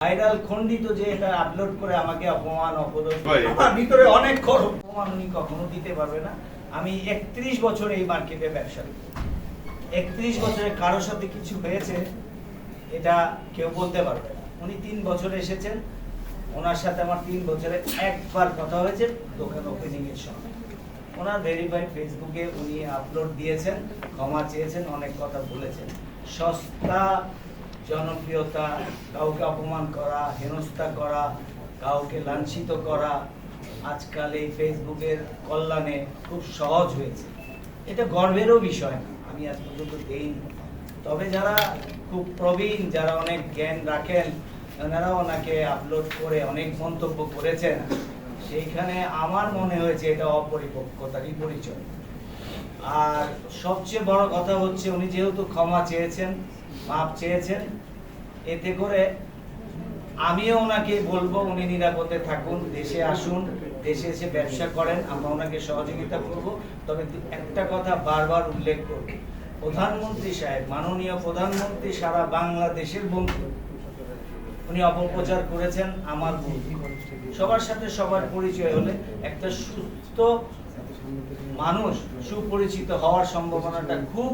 Viral খণ্ডিত যে এটা আপলোড করে আমাকে অপমান অপদস্থ আমার ভিতরে অনেক অপমান উনি কখনো দিতে পারবে না। আমি 31 বছর এই মার্কেটে ব্যবসা করি। 31 বছরে কারোর সাথে কিছু হয়েছে এটা কেউ বলতে পারবে না। উনি 3 বছর এসেছেন, ওনার সাথে আমার 3 বছরে একবার কথা হয়েছে দোকান ওপেনিং এর সময়। ওনার ভেরিফাইড ফেসবুকে উনি আপলোড দিয়েছেন, ক্ষমা চেয়েছেন, অনেক কথা বলেছেন। সস্তা জনপ্রিয়তা, কাউকে অপমান করা, হেনস্থা করা, কাউকে লাঞ্ছিত করা আজকাল এই ফেসবুকের কল্যাণে খুব সহজ হয়েছে। এটা গর্বেরও বিষয় না, আমি আজ পর্যন্ত দেইনি। তবে যারা খুব প্রবীণ, যারা অনেক জ্ঞান রাখেন, ওনারা ওনাকে আপলোড করে অনেক মন্তব্য করেছেন, সেইখানে আমার মনে হয়েছে এটা অপরিপক্কতারই পরিচয়। আর সবচেয়ে বড় কথা হচ্ছে উনি যেহেতু ক্ষমা চেয়েছেন, মাপ চেয়েছেন, এতে করে আমিও ওনাকে বলবো উনি নিরাপদে থাকুন, দেশে আসুন, দেশে এসে ব্যবসা করেন, আমরা ওনাকে সহযোগিতা করব। তবে একটা কথা বারবার উল্লেখ করব, প্রধানমন্ত্রী সাহেব, মাননীয় প্রধানমন্ত্রী সারা বাংলাদেশের বন্ধু, উনি অপপ্রচার করেছেন আমার বন্ধু। সবার সাথে সবার পরিচয় হলে একটা সুস্থ মানুষ সুপরিচিত হওয়ার সম্ভাবনাটা খুব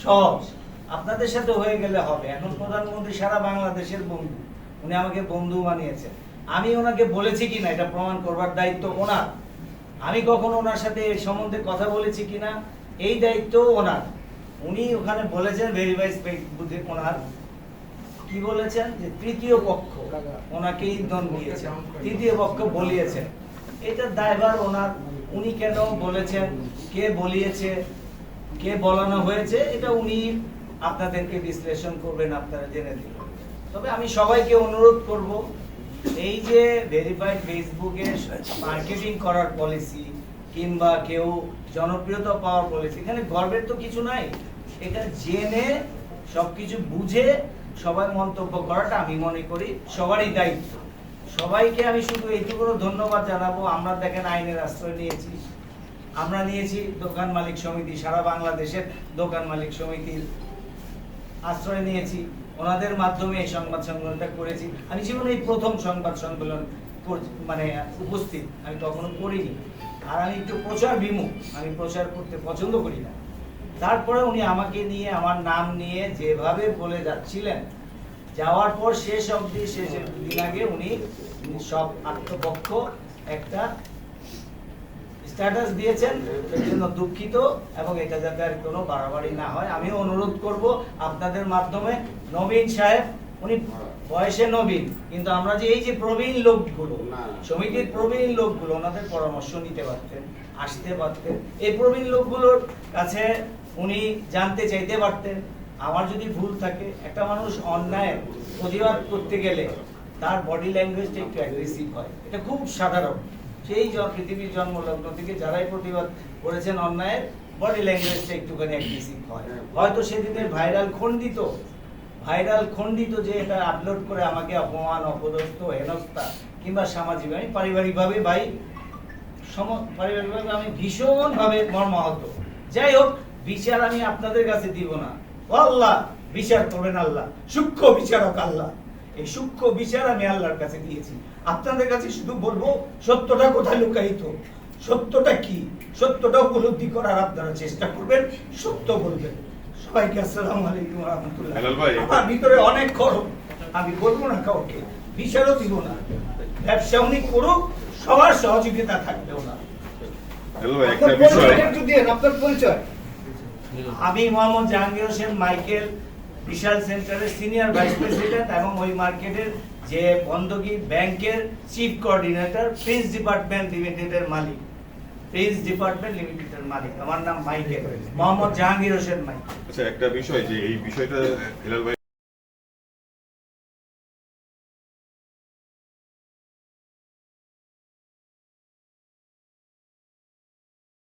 সহজ। আপনাদের সাথে হয়ে গেলে হবে। এখন প্রধানমন্ত্রী সারা বাংলাদেশের বন্ধু, উনি আমাকে বন্ধু বানিয়েছেন। আমি ওনাকে বলেছি কিনা এটা প্রমাণ করবার দায়িত্ব ওনার। আমি কখনো ওনার সাথে এই সম্বন্ধে কথা বলেছি কিনা এই দায়িত্ব ওনার। উনি ওখানে বলেছেন ভেরিফাইড ফেসবুকে, ওনার কি বলেছেন যে তৃতীয় পক্ষ ওনাকে ইন্ধন দিয়েছে, তৃতীয় পক্ষ বলিয়েছেন। এটার দায়ভার ওনার। উনি কেন বলেছেন, কে বলিয়েছে, কে বলানো হয়েছে, এটা উনি আপনাদেরকে বিশ্লেষণ করবেন, আপনারা জেনে দিবেন। তবে আমি সবাইকে অনুরোধ করব, এই যে ভেরিফাইড ফেসবুকে মার্কেটিং করার পলিসি কিংবা কেউ জনপ্রিয়তা পাওয়ার পলিসি, এখানে গর্বের তো কিছু নাই। এটা জেনে সবকিছু বুঝে সবাই মন্তব্য করাটা আমি মনে করি সবারই দায়িত্ব। সবাইকে আমি শুধু এইটুকু ধন্যবাদ জানাবো। আমরা দেখেন আইনের আশ্রয় নিয়েছি, আমরা নিয়েছি দোকান মালিক সমিতি, সারা বাংলাদেশের দোকান মালিক সমিতির আশ্রয় নিয়েছি, ওনাদের মাধ্যমে এই সংবাদ সম্মেলনটা করেছি। আমি জীবনে এই প্রথম সংবাদ সম্মেলন মানে উপস্থিত, আমি কখনো করিনি। আর আমি একটু প্রচার বিমুখ, আমি প্রচার করতে পছন্দ করি না। তারপরে উনি আমাকে নিয়ে, আমার নাম নিয়ে যেভাবে বলে যাচ্ছিলেন, যাওয়ার পর শেষ অবধি, শেষের দুদিন আগে উনি সব আত্মপক্ষ একটা স্ট্যাটাস দিয়েছেন, এর জন্য দুঃখিত, এবং এটা যাতে আর কোনো বাড়াবাড়ি না হয় আমি অনুরোধ করব আপনাদের মাধ্যমে। নবীন সাহেব, উনি বয়সে নবীন, কিন্তু আমরা যে এই যে প্রবীণ লোকগুলো, সমিতির প্রবীণ লোকগুলো, ওনাদের পরামর্শ নিতে পারতেন, আসতে পারতেন, এই প্রবীণ লোকগুলোর কাছে উনি জানতে চাইতে পারতেন আমার যদি ভুল থাকে। একটা মানুষ অন্যায় প্রতিবাদ করতে গেলে তার বডি ল্যাঙ্গুয়েজটা একটু অ্যাগ্রেসিভ হয়, এটা খুব সাধারণ। সেই পৃথিবীর জন্মলগ্ন থেকে যারাই প্রতিবাদ করেছেন অন্যায়ের, বডি ল্যাঙ্গুয়েজটা একটুখানি অ্যাগ্রেসিভ হয়। হয়তো সেদিনের ভাইরাল খণ্ডিত যে এটা আপলোড করে আমাকে অপমান অপদস্থ হেনস্থা কিংবা সামাজিক, আমি পারিবারিকভাবে পারিবারিকভাবে আমি ভীষণভাবে মর্মাহত। যাই হোক, বিচার আমি আপনাদের কাছে দিব না, আল্লাহ বিচার করবেন, আল্লাহ সূক্ষ্ম বিচারক আল্লাহ। এই সূক্ষ্ম বিচার আমি আল্লাহর কাছে দিয়েছি। আপনাদের কাছে শুধু বলবো, সত্যটা কোথায় লুকায়িত, সত্যটা কি, সত্যটা উপলব্ধি করার আপনারা চেষ্টা করবেন, সত্য বলবেন। সবাইকে আসসালামু আলাইকুম ওয়া রাহমাতুল্লাহ। আমার ভিতরে অনেক খরচ, আমি বলবো না কাউকে, বিচারও দিব না। ব্যবসা উনি করুক, সবার সহযোগিতা থাকবে ওনার। আপনার পরিচয়? আমি মোহাম্মদ জাহাঙ্গীর হোসেন মাইকেল, বিশাল সেন্টারের সিনিয়র ভাইস প্রেসিডেন্ট এবং ওই মার্কেটের যে বন্ধকি ব্যাংকের চিফ কোঅর্ডিনেটর, প্রিন্স ডিপার্টমেন্ট লিমিটেডের মালিক, প্রিন্স ডিপার্টমেন্ট লিমিটেডের মালিক। আমার নাম মাইকেল, মোহাম্মদ জাহাঙ্গীর হোসেন মাইকেল। আচ্ছা, একটা বিষয় যে এই বিষয়টা হেলাল ভাই